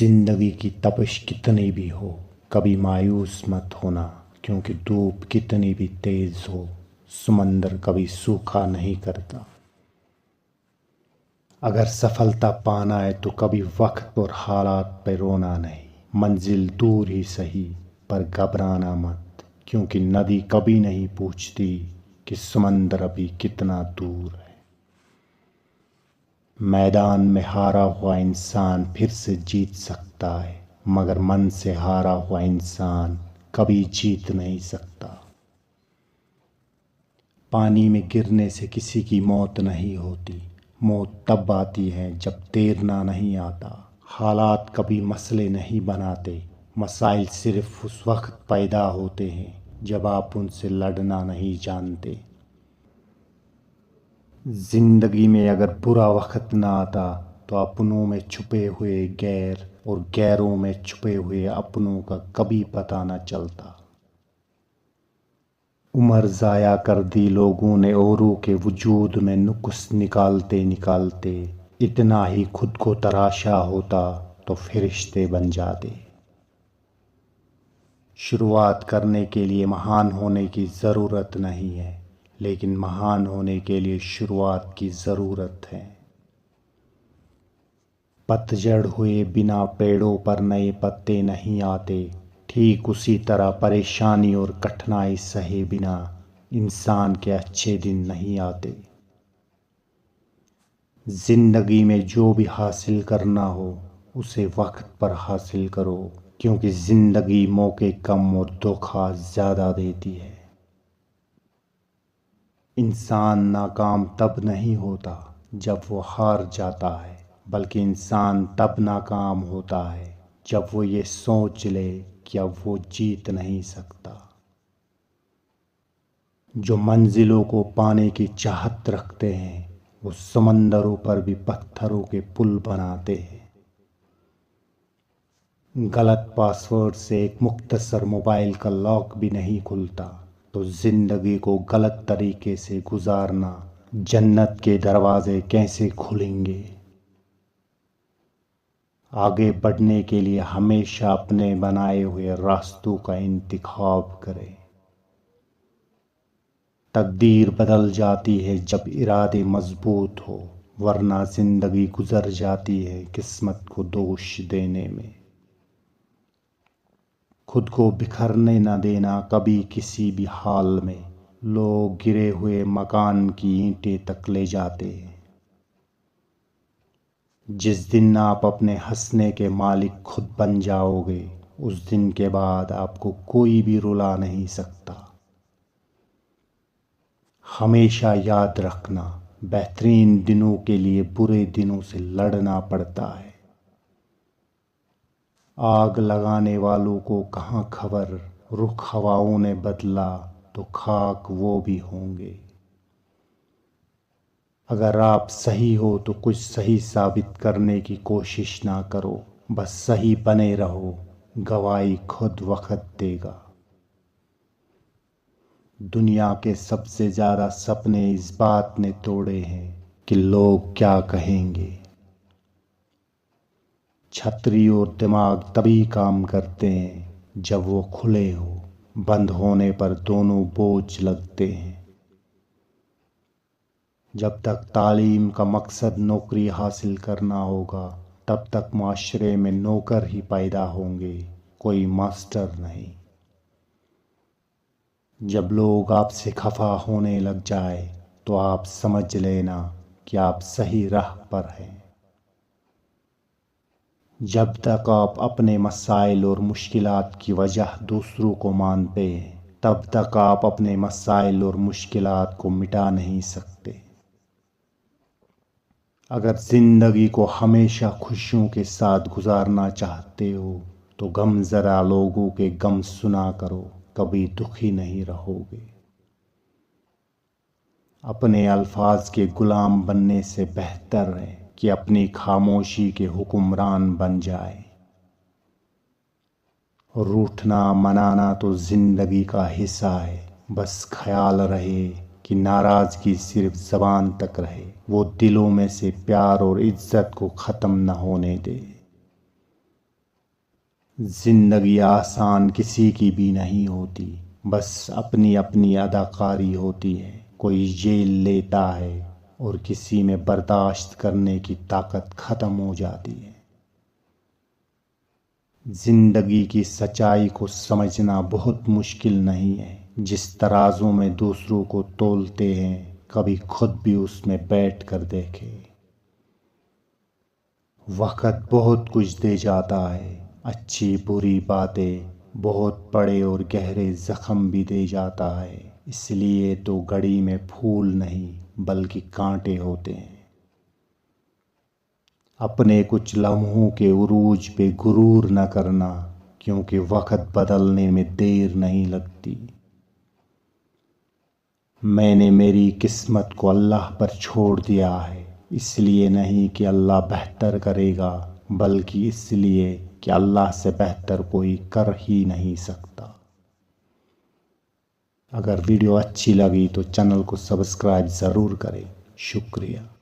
زندگی کی تپش کتنی بھی ہو کبھی مایوس مت ہونا، کیونکہ دھوپ کتنی بھی تیز ہو سمندر کبھی سوکھا نہیں کرتا۔ اگر سفلتا پانا ہے تو کبھی وقت اور حالات پہ رونا نہیں، منزل دور ہی سہی پر گھبرانا مت، کیونکہ ندی کبھی نہیں پوچھتی کہ سمندر ابھی کتنا دور ہے۔ میدان میں ہارا ہوا انسان پھر سے جیت سکتا ہے، مگر من سے ہارا ہوا انسان کبھی جیت نہیں سکتا۔ پانی میں گرنے سے کسی کی موت نہیں ہوتی، موت تب آتی ہے جب تیرنا نہیں آتا۔ حالات کبھی مسئلے نہیں بناتے، مسائل صرف اس وقت پیدا ہوتے ہیں جب آپ ان سے لڑنا نہیں جانتے۔ زندگی میں اگر برا وقت نہ آتا تو اپنوں میں چھپے ہوئے غیر اور غیروں میں چھپے ہوئے اپنوں کا کبھی پتہ نہ چلتا۔ عمر ضائع کر دی لوگوں نے اوروں کے وجود میں نقص نکالتے نکالتے، اتنا ہی خود کو تراشا ہوتا تو فرشتے بن جاتے۔ شروعات کرنے کے لیے مہان ہونے کی ضرورت نہیں ہے، لیکن مہان ہونے کے لیے شروعات کی ضرورت ہے۔ پتجھڑ ہوئے بنا پیڑوں پر نئے پتے نہیں آتے، ٹھیک اسی طرح پریشانی اور کٹھنائی سہے بنا انسان کے اچھے دن نہیں آتے۔ زندگی میں جو بھی حاصل کرنا ہو اسے وقت پر حاصل کرو، کیونکہ زندگی موقع کم اور دھوکہ زیادہ دیتی ہے۔ انسان ناکام تب نہیں ہوتا جب وہ ہار جاتا ہے، بلکہ انسان تب ناکام ہوتا ہے جب وہ یہ سوچ لے کہ اب وہ جیت نہیں سکتا۔ جو منزلوں کو پانے کی چاہت رکھتے ہیں وہ سمندروں پر بھی پتھروں کے پل بناتے ہیں۔ غلط پاس ورڈ سے ایک مختصر موبائل کا لاک بھی نہیں کھلتا، تو زندگی کو غلط طریقے سے گزارنا جنت کے دروازے کیسے کھلیں گے؟ آگے بڑھنے کے لیے ہمیشہ اپنے بنائے ہوئے راستوں کا انتخاب کریں۔ تقدیر بدل جاتی ہے جب ارادے مضبوط ہو، ورنہ زندگی گزر جاتی ہے قسمت کو دوش دینے میں۔ خود کو بکھرنے نہ دینا کبھی کسی بھی حال میں، لوگ گرے ہوئے مکان کی اینٹیں تک لے جاتے ہیں۔ جس دن آپ اپنے ہنسنے کے مالک خود بن جاؤ گے، اس دن کے بعد آپ کو کوئی بھی رلا نہیں سکتا۔ ہمیشہ یاد رکھنا، بہترین دنوں کے لیے برے دنوں سے لڑنا پڑتا ہے۔ آگ لگانے والوں کو کہاں خبر، رخ ہواؤں نے بدلا تو خاک وہ بھی ہوں گے۔ اگر آپ صحیح ہو تو کچھ صحیح ثابت کرنے کی کوشش نہ کرو، بس صحیح بنے رہو، گواہی خود وقت دے گا۔ دنیا کے سب سے زیادہ سپنے اس بات نے توڑے ہیں کہ لوگ کیا کہیں گے۔ چھتری اور دماغ تبھی کام کرتے ہیں جب وہ کھلے ہو، بند ہونے پر دونوں بوجھ لگتے ہیں۔ جب تک تعلیم کا مقصد نوکری حاصل کرنا ہوگا، تب تک معاشرے میں نوکر ہی پیدا ہوں گے، کوئی ماسٹر نہیں۔ جب لوگ آپ سے خفا ہونے لگ جائے تو آپ سمجھ لینا کہ آپ صحیح راہ پر ہیں۔ جب تک آپ اپنے مسائل اور مشکلات کی وجہ دوسروں کو مانتے ہیں، تب تک آپ اپنے مسائل اور مشکلات کو مٹا نہیں سکتے۔ اگر زندگی کو ہمیشہ خوشیوں کے ساتھ گزارنا چاہتے ہو تو غم زدہ لوگوں کے غم سنا کرو، کبھی دکھی نہیں رہو گے۔ اپنے الفاظ کے غلام بننے سے بہتر ہے کہ اپنی خاموشی کے حکمران بن جائے۔ روٹھنا منانا تو زندگی کا حصہ ہے، بس خیال رہے کہ ناراضگی صرف زبان تک رہے، وہ دلوں میں سے پیار اور عزت کو ختم نہ ہونے دے۔ زندگی آسان کسی کی بھی نہیں ہوتی، بس اپنی اپنی اداکاری ہوتی ہے۔ کوئی جیل لیتا ہے اور کسی میں برداشت کرنے کی طاقت ختم ہو جاتی ہے۔ زندگی کی سچائی کو سمجھنا بہت مشکل نہیں ہے۔ جس ترازو میں دوسروں کو تولتے ہیں، کبھی خود بھی اس میں بیٹھ کر دیکھے۔ وقت بہت کچھ دے جاتا ہے، اچھی بری باتیں، بہت بڑے اور گہرے زخم بھی دے جاتا ہے۔ اس لیے تو گھڑی میں پھول نہیں بلکہ کانٹے ہوتے ہیں۔ اپنے کچھ لمحوں کے عروج پہ غرور نہ کرنا، کیونکہ وقت بدلنے میں دیر نہیں لگتی۔ میں نے میری قسمت کو اللہ پر چھوڑ دیا ہے، اس لیے نہیں کہ اللہ بہتر کرے گا، بلکہ اس لیے کہ اللہ سے بہتر کوئی کر ہی نہیں سکتا۔ اگر ویڈیو اچھی لگی تو چینل کو سبسکرائب ضرور کریں۔ شکریہ۔